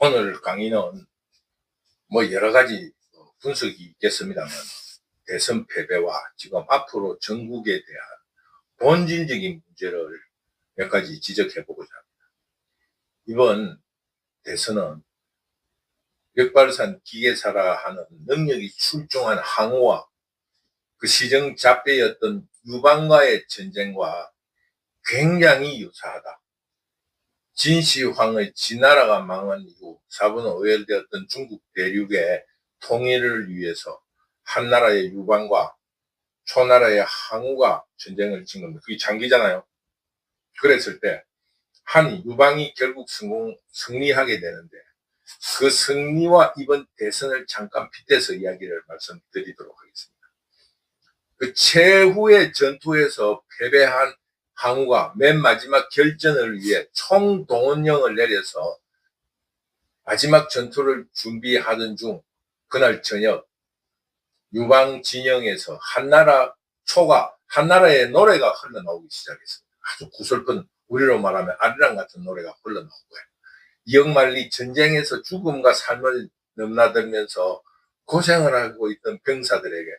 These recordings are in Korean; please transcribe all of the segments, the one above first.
오늘 강의는 여러 가지 분석이 있겠습니다만, 대선 패배와 지금 앞으로 전국에 대한 본질적인 문제를 몇 가지 지적해 보고자 합니다. 이번 대선은 벽발산 기계사라 하는 능력이 출중한 항우와 그 시정 잡배였던 유방과의 전쟁과 굉장히 유사하다. 진시황의 진나라가 망한 이후 4분의 5일 되었던 중국 대륙의 통일을 위해서 한나라의 유방과 초나라의 항우가 전쟁을 친 겁니다. 그게 장기잖아요. 그랬을 때 한 유방이 결국 승리하게 되는데, 그 승리와 이번 대선을 잠깐 빗대서 이야기를 말씀드리도록 하겠습니다. 그 최후의 전투에서 패배한 항우가 맨 마지막 결전을 위해 총동원령을 내려서 마지막 전투를 준비하던 중 그날 저녁 유방 진영에서 한나라의 노래가 흘러나오기 시작했습니다. 아주 구슬픈, 우리로 말하면 아리랑 같은 노래가 흘러나온 거예요. 이억만리 전쟁에서 죽음과 삶을 넘나들면서 고생을 하고 있던 병사들에게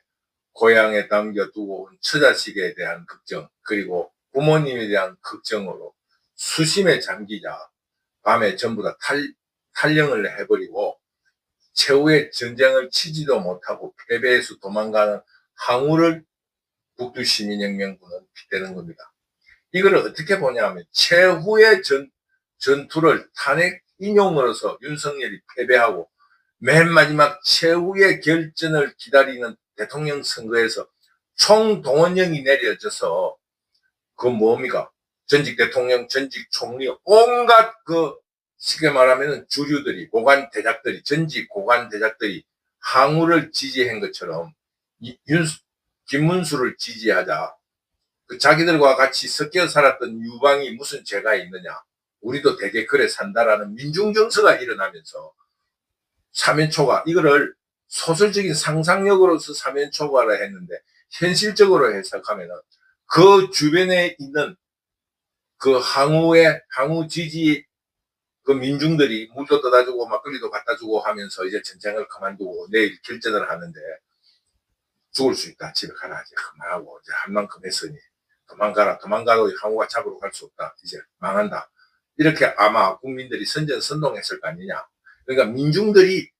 고향에 남겨두고 온 처자식에 대한 걱정, 그리고 부모님에 대한 걱정으로 수심에 잠기자 밤에 전부 다 탈영을 해버리고 최후의 전쟁을 치지도 못하고 패배해서 도망가는 항우를 북두시민혁명군은 빗대는 겁니다. 이걸 어떻게 보냐면, 최후의 전투를 탄핵 인용으로서 윤석열이 패배하고 맨 마지막 최후의 결전을 기다리는 대통령 선거에서 총동원령이 내려져서 그 뭡니까? 전직 대통령, 전직 총리, 온갖 쉽게 말하면 주류들이, 전직 고관 대작들이 항우를 지지한 것처럼 김문수를 지지하자 자기들과 같이 섞여 살았던 유방이 무슨 죄가 있느냐, 우리도 되게 그래 산다라는 민중정서가 일어나면서 사면초가, 이거를 소설적인 상상력으로서 사면초가라 했는데 현실적으로 해석하면 그 주변에 있는 그 항우 지지 그 민중들이 물도 떠다주고 막걸리도 갖다주고 하면서 이제 전쟁을 그만두고 내일 결전을 하는데, 죽을 수 있다, 집에 가라, 이제 그만하고 이제 한 만큼 했으니 도망가라, 도망가도 항우가 잡으러 갈 수 없다, 이제 망한다, 이렇게 아마 국민들이 선전선동했을 거 아니냐. 그러니까 민중들이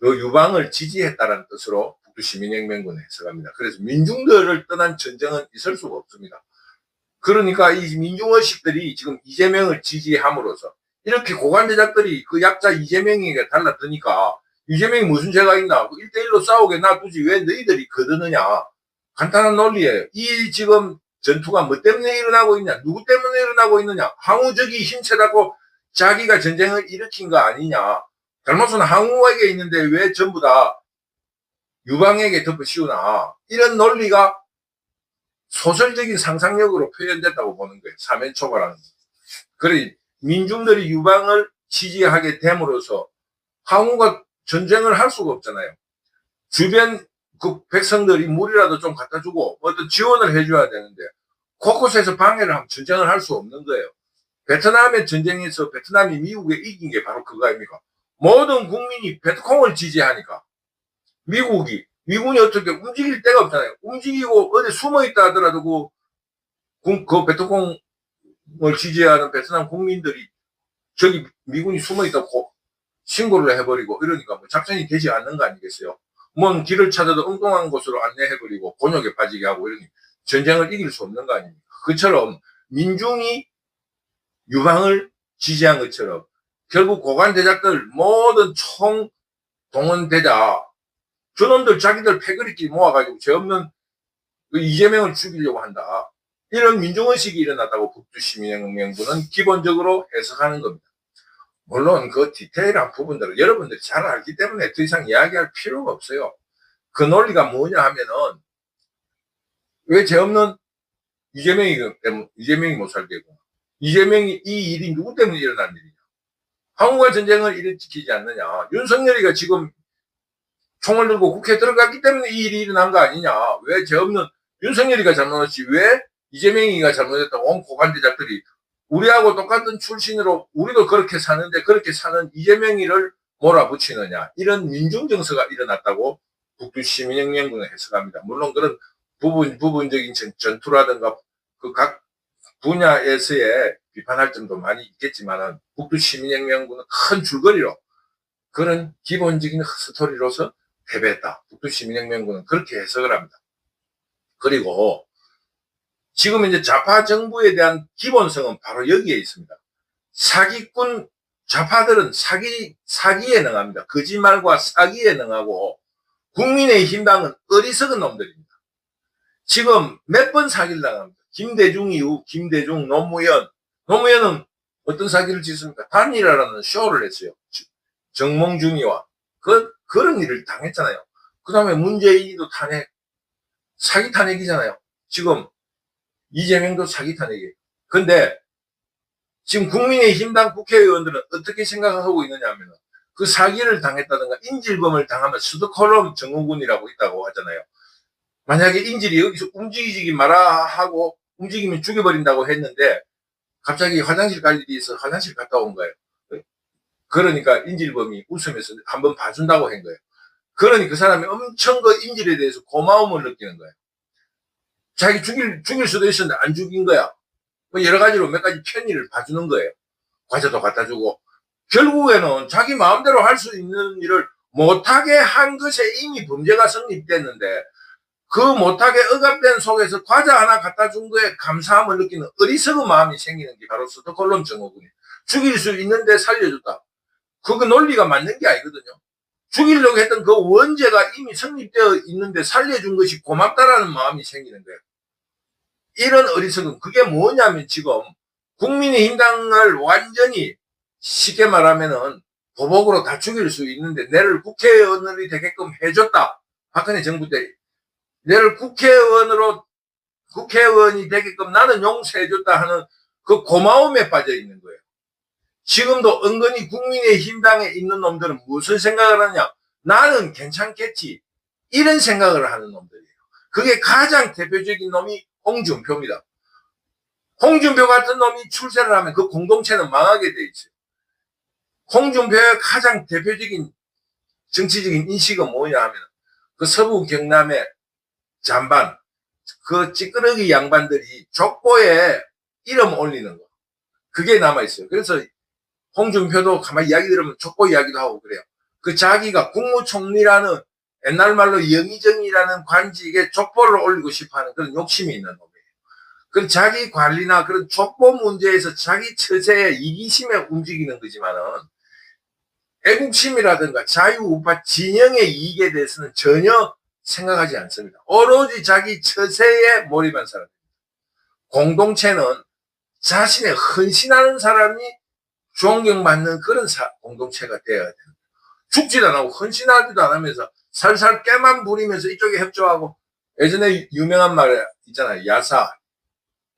그 유방을 지지했다는 뜻으로 북두시민혁명군을 해석합니다. 그래서 민중들을 떠난 전쟁은 있을 수가 없습니다. 그러니까 이 민중의식들이 지금 이재명을 지지함으로써 이렇게 고관대작들이 그 약자 이재명에게 달라드니까, 이재명이 무슨 죄가 있나, 1대1로 싸우게 놔두지 왜 너희들이 거드느냐. 간단한 논리예요. 이 지금 전투가 뭐 때문에 일어나고 있냐, 누구 때문에 일어나고 있느냐. 항우적이 힘세다고 자기가 전쟁을 일으킨 거 아니냐. 잘못은 항우에게 있는데 왜 전부 다 유방에게 덮어씌우나. 이런 논리가 소설적인 상상력으로 표현됐다고 보는 거예요. 사면초가라는 거. 그래, 민중들이 유방을 지지하게 됨으로써 항우가 전쟁을 할 수가 없잖아요. 주변 그 백성들이 물이라도 좀 갖다 주고 어떤 지원을 해줘야 되는데 곳곳에서 방해를 하면 전쟁을 할 수 없는 거예요. 베트남의 전쟁에서 베트남이 미국에 이긴 게 바로 그거 아닙니까? 모든 국민이 베트콩을 지지하니까 미군이 어떻게 움직일 데가 없잖아요. 움직이고 어디 숨어 있다 하더라도 그 베트콩을 지지하는 베트남 국민들이 저기 미군이 숨어 있다고 신고를 해버리고 이러니까 뭐 작전이 되지 않는 거 아니겠어요? 먼 길을 찾아도 엉뚱한 곳으로 안내해버리고 곤욕에 빠지게 하고 이러니 전쟁을 이길 수 없는 거 아닙니까? 그처럼 민중이 유방을 지지한 것처럼 결국 고관대작들 모든 총동원되자 저놈들 자기들 패거리끼리 모아가지고 죄 없는 이재명을 죽이려고 한다. 이런 민중의식이 일어났다고 북두시민혁명군은 기본적으로 해석하는 겁니다. 물론 그 디테일한 부분들을 여러분들이 잘 알기 때문에 더 이상 이야기할 필요가 없어요. 그 논리가 뭐냐 하면은, 왜 죄 없는 이재명이 못 살겠고, 이재명이 이 일이 누구 때문에 일어난 일이냐. 항우가 전쟁을 일으키지 않느냐. 윤석열이가 지금 총을 들고 국회에 들어갔기 때문에 이 일이 일어난 거 아니냐. 왜 죄 없는 윤석열이가 잘못했지 왜 이재명이가 잘못했다고 온 고관대작들이 우리하고 똑같은 출신으로 우리도 그렇게 사는데 그렇게 사는 이재명이를 몰아붙이느냐, 이런 민중정서가 일어났다고 북두시민혁명군은 해석합니다. 물론 그런 부분적인 전투라든가 그 각 분야에서의 비판할 점도 많이 있겠지만은 북두시민혁명군은 큰 줄거리로 그런 기본적인 스토리로서 패배했다. 북두시민혁명군은 그렇게 해석을 합니다. 그리고 지금 이제 좌파 정부에 대한 기본성은 바로 여기에 있습니다. 사기꾼 좌파들은 사기에 능합니다. 거짓말과 사기에 능하고 국민의힘당은 어리석은 놈들입니다. 지금 몇 번 사기를 당합니다. 김대중 이후 김대중, 노무현은 어떤 사기를 짓습니까? 단일화라는 쇼를 했어요. 정몽준이와 그런 일을 당했잖아요. 그 다음에 문재인이도 사기 탄핵이잖아요. 지금 이재명도 사기 탄핵이에요. 근데 지금 국민의힘당 국회의원들은 어떻게 생각하고 있느냐 하면 그 사기를 당했다든가 인질범을 당하면 스톡홀름 증후군이라고 있다고 하잖아요. 만약에 인질이 여기서 움직이지 마라 하고 움직이면 죽여버린다고 했는데 갑자기 화장실 갈 일이 있어 화장실 갔다 온 거예요. 그러니까 인질범이 웃으면서 한번 봐준다고 한 거예요. 그러니 그 사람이 엄청 그 인질에 대해서 고마움을 느끼는 거예요. 자기 죽일 수도 있었는데 안 죽인 거야. 뭐 여러 가지로 몇 가지 편의를 봐주는 거예요. 과자도 갖다 주고. 결국에는 자기 마음대로 할 수 있는 일을 못하게 한 것에 이미 범죄가 성립됐는데 그 못하게 억압된 속에서 과자 하나 갖다 준 거에 감사함을 느끼는 어리석은 마음이 생기는 게 바로 스톡홀름 증후군이에요. 죽일 수 있는데 살려줬다. 그거 논리가 맞는 게 아니거든요. 죽이려고 했던 그 원죄가 이미 성립되어 있는데 살려준 것이 고맙다라는 마음이 생기는 거예요. 이런 어리석은 그게 뭐냐면 지금 국민의힘당을 완전히 쉽게 말하면은 보복으로 다 죽일 수 있는데 내를 국회의원이 되게끔 해줬다. 박근혜 정부 때 내를 국회의원이 되게끔 나는 용서해줬다 하는 그 고마움에 빠져 있는 거예요. 지금도 은근히 국민의힘당에 있는 놈들은 무슨 생각을 하냐? 나는 괜찮겠지. 이런 생각을 하는 놈들이에요. 그게 가장 대표적인 놈이 홍준표입니다. 홍준표 같은 놈이 출세를 하면 그 공동체는 망하게 돼 있어요. 홍준표의 가장 대표적인 정치적인 인식은 뭐냐 하면 그 서부 경남의 잔반, 그 찌끄러기 양반들이 족보에 이름 올리는 거. 그게 남아있어요. 그래서 홍준표도 가만히 이야기 들으면 족보 이야기도 하고 그래요. 그 자기가 국무총리라는 옛날 말로 영의정이라는 관직에 족보를 올리고 싶어하는 그런 욕심이 있는 놈이에요. 그 자기 관리나 그런 족보 문제에서 자기 처세에 이기심에 움직이는 거지만은 애국심이라든가 자유우파 진영의 이익에 대해서는 전혀 생각하지 않습니다. 오로지 자기 처세에 몰입한 사람입니다. 공동체는 자신의 헌신하는 사람이 존경받는 그런 공동체가 되어야 됩니다. 죽지도 안 하고 헌신하지도 않으면서 살살 깨만 부리면서 이쪽에 협조하고 예전에 유명한 말 있잖아요.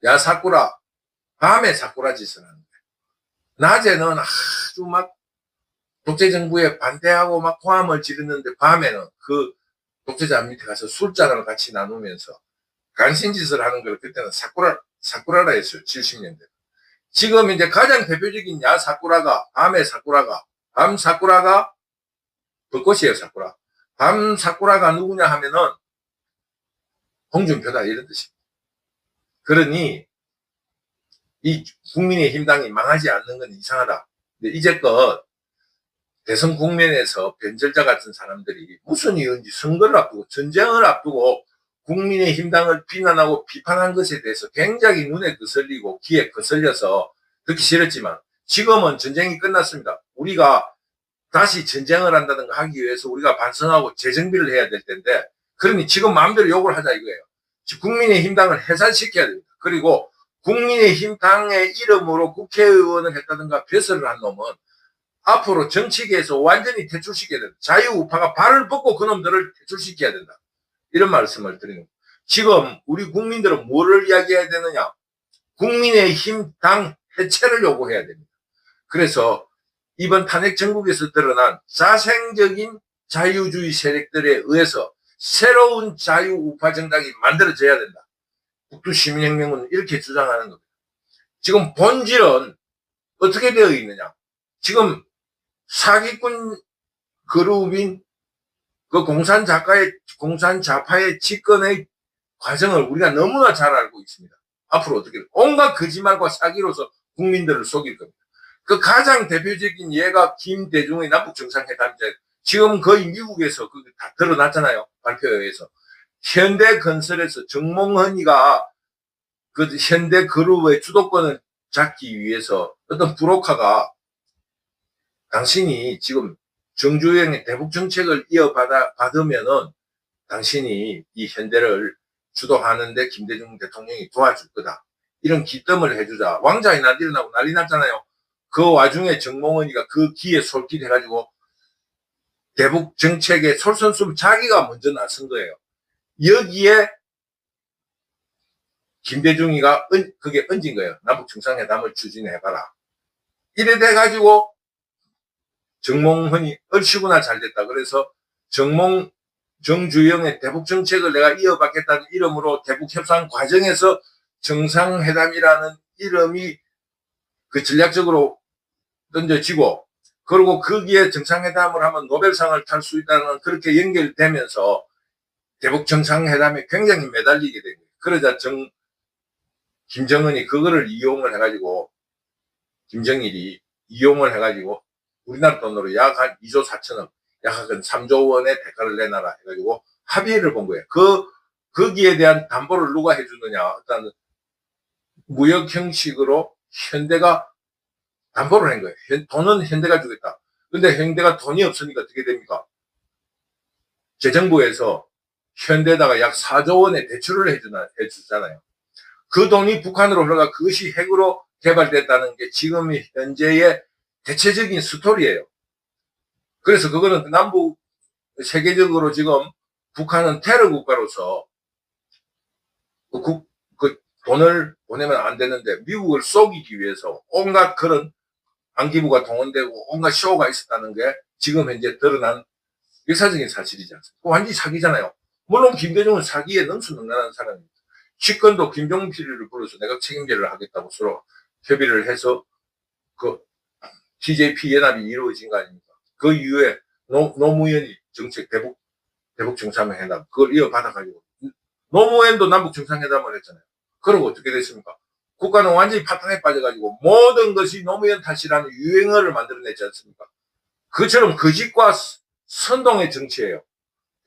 야사꾸라. 밤에 사꾸라 짓을 하는 거예요. 낮에는 아주 막 독재정부에 반대하고 막 고함을 지르는데 밤에는 그 독재자 밑에 가서 술잔을 같이 나누면서 간신짓을 하는 걸 그때는 사꾸라라 했어요. 70년대. 지금 이제 가장 대표적인 밤 사쿠라가 벚꽃이에요. 사쿠라. 밤 사쿠라가 누구냐 하면은 홍준표다 이런 뜻입니다. 그러니 이 국민의힘당이 망하지 않는 건 이상하다. 근데 이제껏 대선 국면에서 변절자 같은 사람들이 무슨 이유인지 선거를 앞두고 전쟁을 앞두고 국민의힘당을 비난하고 비판한 것에 대해서 굉장히 눈에 거슬리고 귀에 거슬려서 듣기 싫었지만 지금은 전쟁이 끝났습니다. 우리가 다시 전쟁을 한다든가 하기 위해서 우리가 반성하고 재정비를 해야 될 텐데 그러니 지금 마음대로 욕을 하자 이거예요. 국민의힘당을 해산시켜야 됩니다. 그리고 국민의힘당의 이름으로 국회의원을 했다든가 배설을 한 놈은 앞으로 정치계에서 완전히 퇴출시켜야 된다. 자유우파가 발을 뻗고 그놈들을 퇴출시켜야 된다. 이런 말씀을 드리는 거예요. 지금 우리 국민들은 뭐를 이야기해야 되느냐? 국민의힘 당 해체를 요구해야 됩니다. 그래서 이번 탄핵 정국에서 드러난 자생적인 자유주의 세력들에 의해서 새로운 자유우파 정당이 만들어져야 된다. 북두시민혁명은 이렇게 주장하는 겁니다. 지금 본질은 어떻게 되어 있느냐. 지금 사기꾼 그룹인 그 공산자파의 집권의 과정을 우리가 너무나 잘 알고 있습니다. 앞으로 어떻게 온갖 거짓말과 사기로서 국민들을 속일 겁니다. 그 가장 대표적인 예가 김대중의 남북정상회담제. 지금 거의 미국에서 그게 다 드러났잖아요. 발표에서. 현대건설에서 정몽헌이가 그 현대그룹의 주도권을 잡기 위해서 어떤 브로커가 당신이 지금 정주영의 대북정책을 이어받으면은 당신이 이 현대를 주도하는데 김대중 대통령이 도와줄 거다. 이런 기뜸을 해주자. 왕자의 날 일어나고 난리 났잖아요. 그 와중에 정몽헌이가 그 기에 솔깃해가지고 대북정책에 솔선수범 자기가 먼저 나선 거예요. 여기에 김대중이가 그게 얹은 거예요. 남북정상회담을 추진해봐라. 이래 돼가지고 정몽헌이 얼씨구나 잘됐다. 그래서 정주영의 대북정책을 내가 이어받겠다는 이름으로 대북협상 과정에서 정상회담이라는 이름이 그 전략적으로 던져지고, 그리고 거기에 정상회담을 하면 노벨상을 탈 수 있다는 그렇게 연결되면서 대북정상회담에 굉장히 매달리게 된 거예요. 그러자 김정은이 그거를 이용을 해가지고, 김정일이 이용을 해가지고 우리나라 돈으로 약 한 2조 4천억, 약 한 3조 원의 대가를 내놔라 해가지고 합의를 본 거예요. 거기에 대한 담보를 누가 해주느냐. 어떤 무역 형식으로 현대가 담보를 한 거예요. 돈은 현대가 주겠다. 근데 현대가 돈이 없으니까 어떻게 됩니까? 재정부에서 현대에다가 약 4조 원의 대출을 해주잖아요. 그 돈이 북한으로 흘러가 그것이 핵으로 개발됐다는 게 지금 현재의 대체적인 스토리예요. 그래서 그거는 남북 세계적으로 지금 북한은 테러 국가로서 그 돈을 보내면 안 되는데 미국을 속이기 위해서 온갖 그런 안기부가 동원되고 온갖 쇼가 있었다는 게 지금 현재 드러난 역사적인 사실이지 않습니까? 완전히 사기잖아요. 물론 김대중은 사기에 능수능란한 사람입니다. 집권도 김종필을 불러서 내가 책임제를 하겠다고 서로 협의를 해서 그 TJP 연합이 이루어진 거 아닙니까? 그 이후에 노무현이 정책 대북 정상회담 그걸 이어받아가지고 노무현도 남북 정상회담을 했잖아요. 그러고 어떻게 됐습니까? 국가는 완전히 파탄에 빠져가지고 모든 것이 노무현 탓이라는 유행어를 만들어냈지 않습니까? 그처럼 거짓과 선동의 정치예요.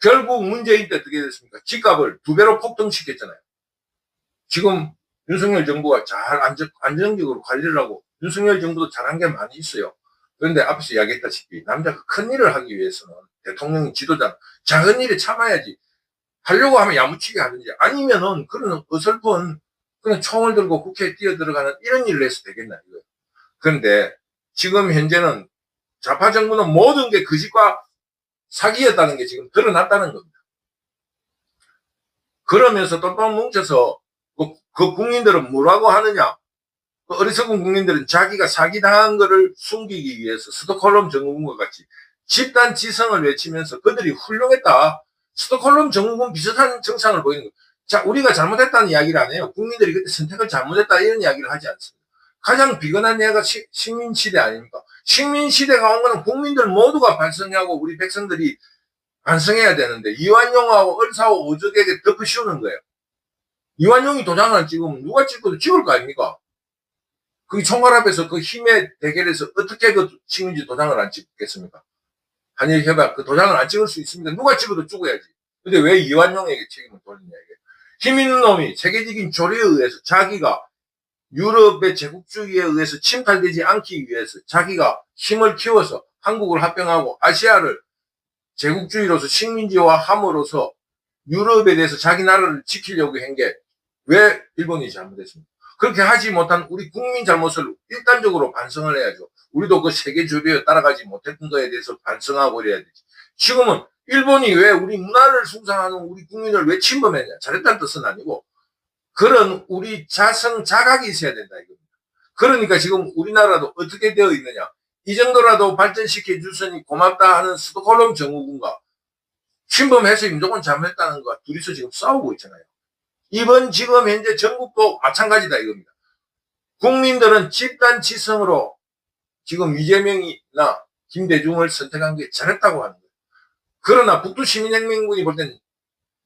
결국 문재인 때 어떻게 됐습니까? 집값을 2배로 폭등시켰잖아요. 지금 윤석열 정부가 잘 안정적으로 관리를 하고 윤석열 정부도 잘한 게 많이 있어요. 그런데 앞에서 이야기했다시피 남자가 큰 일을 하기 위해서는 대통령이 지도자 작은 일에 참아야지. 하려고 하면 야무치게 하든지 아니면은 그런 어설픈 그런 총을 들고 국회에 뛰어들어가는 이런 일을 해서 되겠나 이거예요. 그런데 지금 현재는 좌파 정부는 모든 게 거짓과 사기였다는 게 지금 드러났다는 겁니다. 그러면서 똘똘 뭉쳐서 그 국민들은 뭐라고 하느냐. 그 어리석은 국민들은 자기가 사기당한 거를 숨기기 위해서 스톡홀름 증후군과 같이 집단 지성을 외치면서 그들이 훌륭했다. 스톡홀름 증후군 비슷한 증상을 보이는 거예요. 자, 우리가 잘못했다는 이야기를 안 해요. 국민들이 그때 선택을 잘못했다 이런 이야기를 하지 않습니다. 가장 비근한 예가 식민시대 아닙니까? 식민시대가 온 거는 국민들 모두가 반성하고 우리 백성들이 반성해야 되는데 이완용하고 을사오 오적에게 덮어씌우는 거예요. 이완용이 도장을 안 찍으면 누가 찍어도 찍을 거 아닙니까? 그 총괄 앞에서 그 힘의 대결에서 어떻게 그 식민지 도장을 안 찍겠습니까? 한일협약 그 도장을 안 찍을 수 있습니다. 누가 찍어도 죽어야지. 근데 왜 이완용에게 책임을 돌리냐 이게. 힘 있는 놈이 세계적인 조례에 의해서 자기가 유럽의 제국주의에 의해서 침탈되지 않기 위해서 자기가 힘을 키워서 한국을 합병하고 아시아를 제국주의로서 식민지화 함으로써 유럽에 대해서 자기 나라를 지키려고 한 게 왜 일본이 잘못했습니까? 그렇게 하지 못한 우리 국민 잘못을 일단적으로 반성을 해야죠. 우리도 그 세계 주류에 따라가지 못했던 거에 대해서 반성하고 이래야 되지. 지금은 일본이 왜 우리 문화를 숭상하는 우리 국민을 왜 침범했냐. 잘했다는 뜻은 아니고 그런 우리 자각이 있어야 된다 이겁니다. 그러니까 지금 우리나라도 어떻게 되어 있느냐. 이 정도라도 발전시켜 주시니 고맙다 하는 스톡홀름 증후군과 침범해서 임종은 잘못했다는 것과 둘이서 지금 싸우고 있잖아요. 이번 지금 현재 전국도 마찬가지다 이겁니다. 국민들은 집단지성으로 지금 이재명이나 김대중을 선택한 게 잘했다고 하는 거예요. 그러나 북두시민혁명군이 볼 때는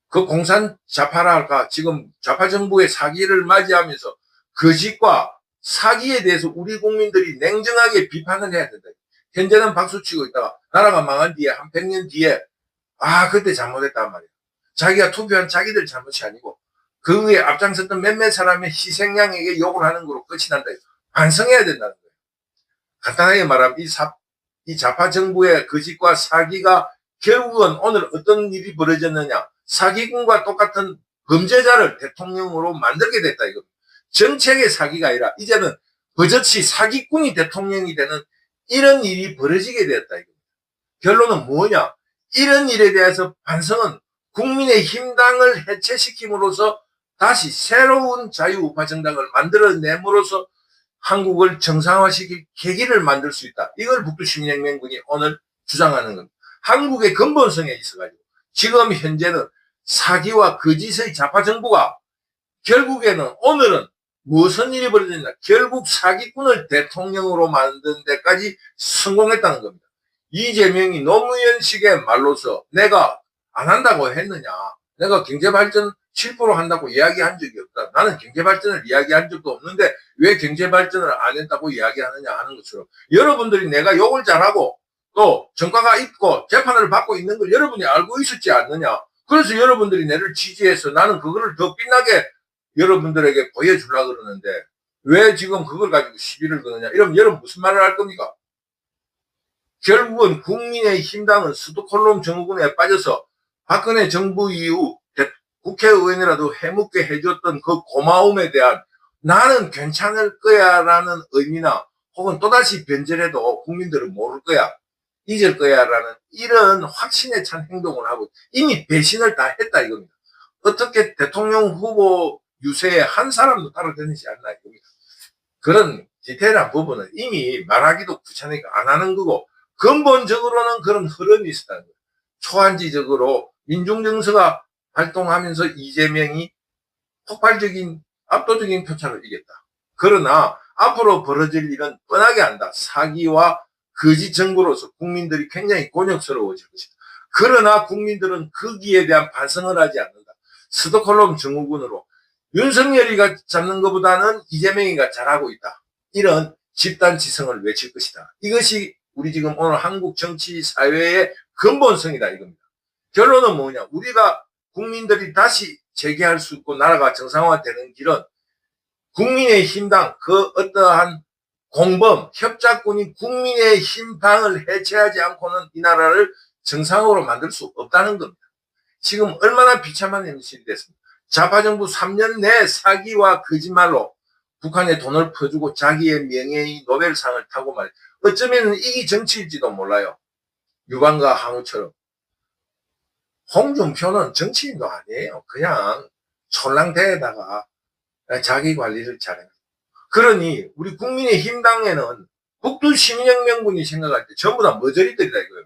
그 공산 좌파라 할까, 지금 좌파 정부의 사기를 맞이하면서 거짓과 사기에 대해서 우리 국민들이 냉정하게 비판을 해야 된다. 현재는 박수치고 있다가 나라가 망한 뒤에 한 100년 뒤에 그때 잘못했단 말이야. 자기가 투표한 자기들 잘못이 아니고 그 위에 앞장섰던 몇몇 사람의 희생양에게 욕을 하는 거로 끝이 난다. 반성해야 된다는 거예요. 간단하게 말하면 이 좌파 정부의 거짓과 사기가 결국은 오늘 어떤 일이 벌어졌느냐. 사기꾼과 똑같은 범죄자를 대통령으로 만들게 됐다. 이거 정책의 사기가 아니라 이제는 버젓이 사기꾼이 대통령이 되는 이런 일이 벌어지게 되었다. 이거. 결론은 뭐냐? 이런 일에 대해서 반성은 국민의힘당을 해체시킴으로써 다시 새로운 자유우파 정당을 만들어냄으로써 한국을 정상화시킬 계기를 만들 수 있다. 이걸 북두시민혁명군이 오늘 주장하는 겁니다. 한국의 근본성에 있어가지고 지금 현재는 사기와 거짓의 좌파 정부가 결국에는 오늘은 무슨 일이 벌어졌냐. 결국 사기꾼을 대통령으로 만든 데까지 성공했다는 겁니다. 이재명이 노무현식의 말로서 내가 안 한다고 했느냐. 내가 경제발전 7% 한다고 이야기한 적이 없다. 나는 경제발전을 이야기한 적도 없는데 왜 경제발전을 안 했다고 이야기하느냐 하는 것처럼 여러분들이 내가 욕을 잘하고 또 전과가 있고 재판을 받고 있는 걸 여러분이 알고 있었지 않느냐. 그래서 여러분들이 나를 지지해서 나는 그거를 더 빛나게 여러분들에게 보여주려고 그러는데 왜 지금 그걸 가지고 시비를 거느냐. 이러면 여러분 무슨 말을 할 겁니까? 결국은 국민의힘당은 스톡홀름 증후군에 빠져서 박근혜 정부 이후 국회의원이라도 해묵게 해줬던 그 고마움에 대한 나는 괜찮을 거야 라는 의미나 혹은 또다시 변절해도 국민들은 모를 거야, 잊을 거야 라는 이런 확신에 찬 행동을 하고 이미 배신을 다 했다 이겁니다. 어떻게 대통령 후보 유세에 한 사람도 따라다니지 않나 이겁니다. 그런 디테일한 부분은 이미 말하기도 귀찮으니까 안 하는 거고 근본적으로는 그런 흐름이 있었다는 거예요. 초한지적으로 민중정서가 활동하면서 이재명이 폭발적인 압도적인 표차를 이겼다. 그러나 앞으로 벌어질 일은 뻔하게 안다. 사기와 거짓 정부로서 국민들이 굉장히 곤욕스러워질 것이다. 그러나 국민들은 거기에 대한 반성을 하지 않는다. 스톡홀름 증후군으로 윤석열이가 잡는 것보다는 이재명이가 잘하고 있다. 이런 집단지성을 외칠 것이다. 이것이 우리 지금 오늘 한국 정치 사회의 근본성이다 이겁니다. 결론은 뭐냐? 우리가 국민들이 다시 재개할 수 있고 나라가 정상화되는 길은 국민의힘당 그 어떠한 공범, 협작군이 국민의힘당을 해체하지 않고는 이 나라를 정상으로 만들 수 없다는 겁니다. 지금 얼마나 비참한 현실이 됐습니까? 좌파정부 3년 내 사기와 거짓말로 북한에 돈을 퍼주고 자기의 명예의 노벨상을 타고 말이야. 어쩌면 이게 정치일지도 몰라요. 유방과 항우처럼. 홍준표는 정치인도 아니에요. 그냥 촐랑대에다가 자기 관리를 잘해요. 그러니 우리 국민의힘당에는 북두시민혁명군이 생각할 때 전부 다 머저리들이다 이거예요.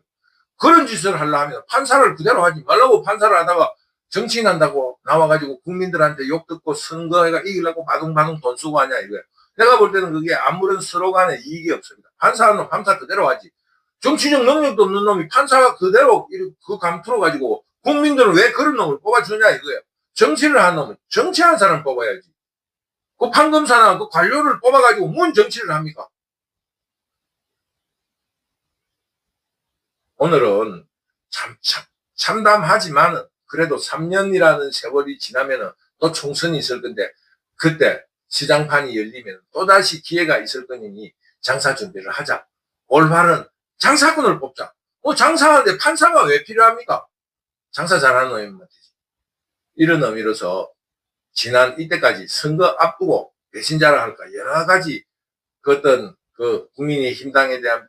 그런 짓을 하려면 판사를 그대로 하지 말라고. 판사를 하다가 정치인 한다고 나와가지고 국민들한테 욕 듣고 선거해가 이기려고 바둥바둥 돈 쓰고 하냐 이거예요. 내가 볼 때는 그게 아무런 스로간에 이익이 없습니다. 판사는 판사 그대로 하지. 정치적 능력도 없는 놈이 판사가 그대로 그 감투로 가지고 국민들은 왜 그런 놈을 뽑아주냐 이거예요. 정치를 한 놈은 정치하는 사람을 뽑아야지. 그 판검사나 그 관료를 뽑아가지고 뭔 정치를 합니까? 오늘은 참담하지만은 그래도 3년이라는 세월이 지나면은 또 총선이 있을 건데 그때 시장판이 열리면 또다시 기회가 있을 거니 장사 준비를 하자. 올바른 장사꾼을 뽑자. 장사하는데 판사가 왜 필요합니까? 장사 잘하는 놈이면 되지. 이런 의미로서 지난 이때까지 선거 앞두고 배신자라 할까 여러 가지 그 어떤 그 국민의힘당에 대한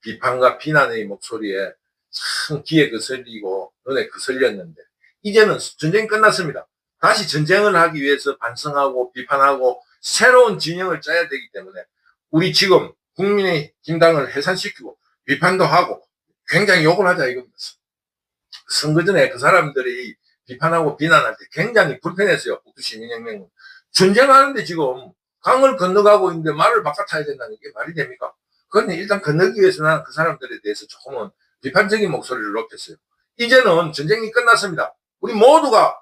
비판과 비난의 목소리에 참 귀에 거슬리고 눈에 거슬렸는데 이제는 전쟁이 끝났습니다. 다시 전쟁을 하기 위해서 반성하고 비판하고 새로운 진영을 짜야 되기 때문에 우리 지금 국민의힘당을 해산시키고 비판도 하고 굉장히 욕을 하자 이겁니다. 선거 전에 그 사람들이 비판하고 비난할 때 굉장히 불편했어요. 북두시민혁명은. 전쟁하는데 지금 강을 건너가고 있는데 말을 바꿔 타야 된다는 게 말이 됩니까? 그런데 일단 건너기 위해서는 그 사람들에 대해서 조금은 비판적인 목소리를 높였어요. 이제는 전쟁이 끝났습니다. 우리 모두가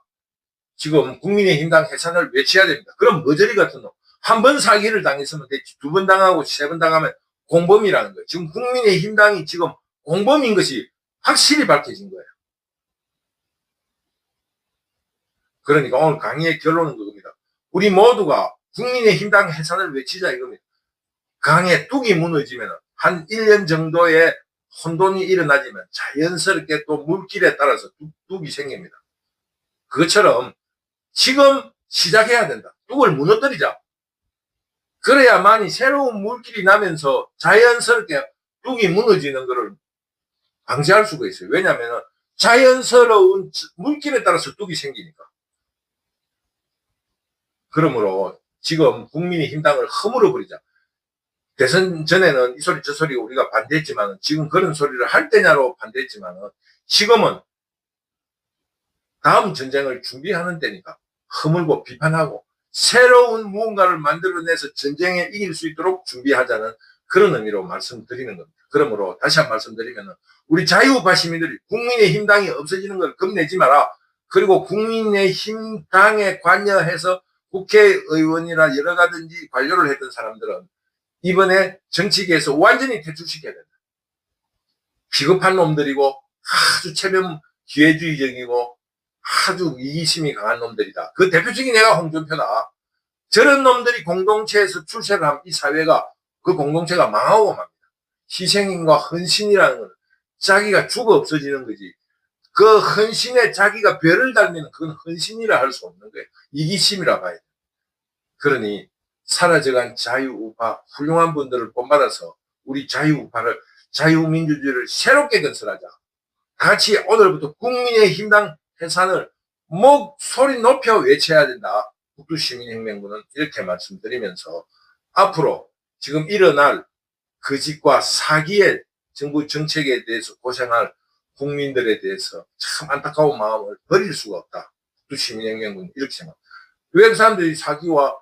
지금 국민의힘당 해산을 외쳐야 됩니다. 그럼 머저리 같은 놈. 한 번 사기를 당했으면 됐지. 두 번 당하고 세 번 당하면 공범이라는 거예요. 지금 국민의힘당이 지금 공범인 것이 확실히 밝혀진 거예요. 그러니까 오늘 강의의 결론은 그겁니다. 우리 모두가 국민의힘당 해산을 외치자 이겁니다. 강에 뚝이 무너지면 한 1년 정도의 혼돈이 일어나지만 자연스럽게 또 물길에 따라서 뚝이 생깁니다. 그것처럼 지금 시작해야 된다. 뚝을 무너뜨리자. 그래야만이 새로운 물길이 나면서 자연스럽게 뚝이 무너지는 것을 방지할 수가 있어요. 왜냐하면 자연스러운 물길에 따라서 뚝이 생기니까. 그러므로 지금 국민의힘당을 허물어 버리자. 대선 전에는 이 소리 저 소리 우리가 반대했지만 지금 그런 소리를 할 때냐로 반대했지만 지금은 다음 전쟁을 준비하는 때니까 허물고 비판하고 새로운 무언가를 만들어내서 전쟁에 이길 수 있도록 준비하자는 그런 의미로 말씀드리는 겁니다. 그러므로 다시 한 번 말씀드리면 우리 자유우파 시민들이 국민의힘당이 없어지는 걸 겁내지 마라. 그리고 국민의힘당에 관여해서 국회의원이나 여러 가지 관료를 했던 사람들은 이번에 정치계에서 완전히 퇴출시켜야 된다. 비겁한 놈들이고 아주 체면 기회주의적이고 아주 이기심이 강한 놈들이다. 그 대표적인 애가 홍준표다. 저런 놈들이 공동체에서 출세를 하면 이 사회가 그 공동체가 망하고 맙니다. 희생인과 헌신이라는 건 자기가 죽어 없어지는 거지. 그 헌신에 자기가 별을 달면 그건 헌신이라 할 수 없는 거예요. 이기심이라 봐야 돼. 그러니 사라져간 자유우파 훌륭한 분들을 본받아서 우리 자유우파를 자유민주주의를 새롭게 건설하자. 같이 오늘부터 국민의힘당 해산을 목소리 높여 외쳐야 된다. 북두시민혁명군은 이렇게 말씀드리면서 앞으로 지금 일어날 거짓과 사기의 정부 정책에 대해서 고생할 국민들에 대해서 참 안타까운 마음을 버릴 수가 없다. 북두시민혁명군은 이렇게 생각합니다. 왜 그 사람들이 사기와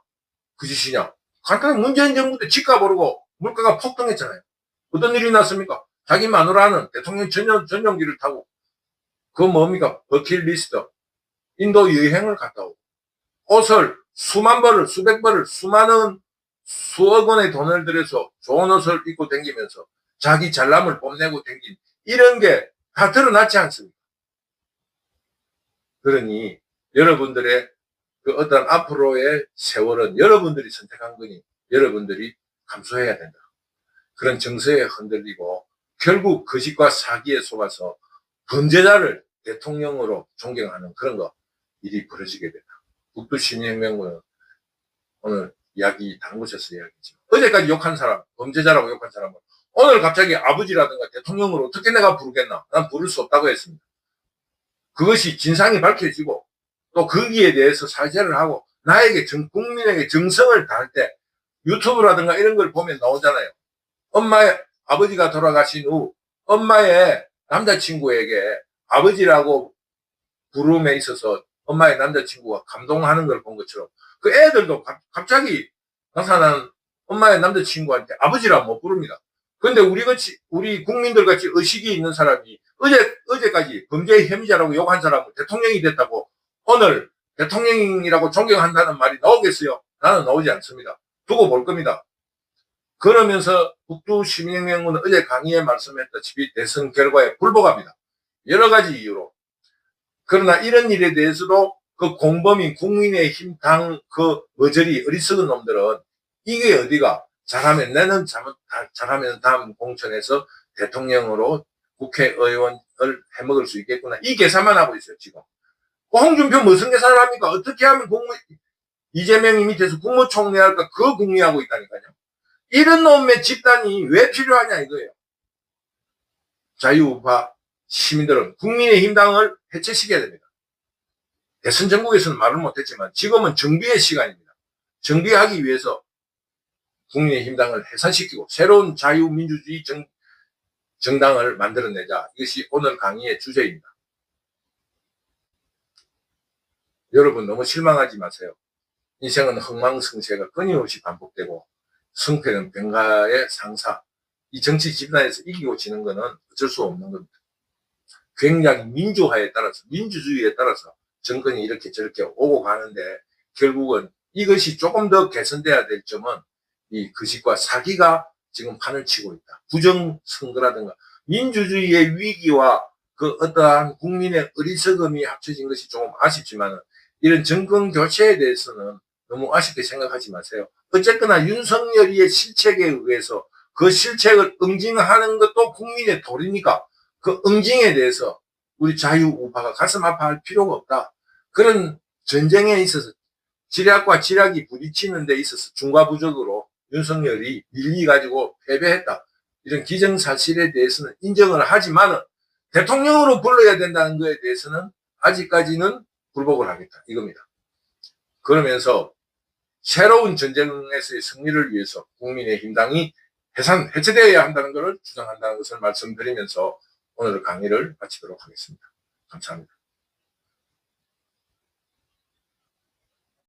거짓이냐? 간단히 문재인 정부 때 집값 오르고 물가가 폭등했잖아요. 어떤 일이 났습니까? 자기 마누라는 대통령 전용기를 타고 그 뭡니까? 버킷리스트 인도 여행을 갔다 오고 옷을 수만 벌을 수백 벌을 수많은 수억 원의 돈을 들여서 좋은 옷을 입고 다니면서 자기 잘남을 뽐내고 다닌 이런 게 다 드러났지 않습니까? 그러니 여러분들의 그 어떤 앞으로의 세월은 여러분들이 선택한 거니 여러분들이 감수해야 된다. 그런 정서에 흔들리고 결국 거짓과 사기에 속아서 범죄자를 대통령으로 존경하는 그런 거 일이 벌어지게 된다. 북두시민혁명군은 오늘 이야기 다른 곳에서 이야기했지만 어제까지 욕한 사람, 범죄자라고 욕한 사람은 오늘 갑자기 아버지라든가 대통령으로 어떻게 내가 부르겠나? 난 부를 수 없다고 했습니다. 그것이 진상이 밝혀지고 또 거기에 대해서 사죄를 하고 나에게 국민에게 정성을 다할 때 유튜브라든가 이런 걸 보면 나오잖아요. 엄마의 아버지가 돌아가신 후 엄마의 남자친구에게 아버지라고 부름에 있어서 엄마의 남자친구가 감동하는 걸 본 것처럼 그 애들도 갑자기 나타난 엄마의 남자친구한테 아버지라 못 부릅니다. 근데 우리 국민들 같이 의식이 있는 사람이 어제까지 범죄 혐의자라고 욕한 사람은 대통령이 됐다고 오늘 대통령이라고 존경한다는 말이 나오겠어요? 나는 나오지 않습니다. 두고 볼 겁니다. 그러면서 북두시민혁명군은 어제 강의에 말씀했다시피 대선 결과에 불복합니다. 여러 가지 이유로. 그러나 이런 일에 대해서도 그 공범인 국민의힘당 그 머저리 어리석은 놈들은 이게 어디가 잘하면 나는 잘하면 다음 공천에서 대통령으로 국회의원을 해먹을 수 있겠구나. 이 계산만 하고 있어요, 지금. 홍준표 무슨 계산을 합니까? 어떻게 하면 이재명이 밑에서 국무총리 할까? 그거 궁리하고 있다니까요. 이런 놈의 집단이 왜 필요하냐 이거예요. 자유우파 시민들은 국민의힘당을 해체시켜야 됩니다. 대선 전국에서는 말을 못했지만 지금은 정비의 시간입니다. 정비하기 위해서 국민의힘당을 해산시키고 새로운 자유민주주의 정당을 만들어내자. 이것이 오늘 강의의 주제입니다. 여러분 너무 실망하지 마세요. 인생은 흥망성쇠가 끊임없이 반복되고 승패는 병가의 상사. 이 정치 집단에서 이기고 지는 거는 어쩔 수 없는 겁니다. 굉장히 민주화에 따라서, 민주주의에 따라서 정권이 이렇게 저렇게 오고 가는데, 결국은 이것이 조금 더 개선돼야 될 점은 이 거짓과 사기가 지금 판을 치고 있다. 부정선거라든가 민주주의의 위기와 그 어떠한 국민의 어리석음이 합쳐진 것이 조금 아쉽지만, 이런 정권 교체에 대해서는 너무 아쉽게 생각하지 마세요. 어쨌거나 윤석열이의 실책에 의해서 그 실책을 응징하는 것도 국민의 도리니까 그 응징에 대해서 우리 자유우파가 가슴 아파할 필요가 없다. 그런 전쟁에 있어서 지략과 지략이 부딪히는 데 있어서 중과부적으로 윤석열이 밀리 가지고 패배했다. 이런 기정사실에 대해서는 인정을 하지만 대통령으로 불러야 된다는 것에 대해서는 아직까지는 불복을 하겠다. 이겁니다. 그러면서 새로운 전쟁에서의 승리를 위해서 국민의힘 당이 해체되어야 한다는 것을 주장한다는 것을 말씀드리면서 오늘 강의를 마치도록 하겠습니다. 감사합니다.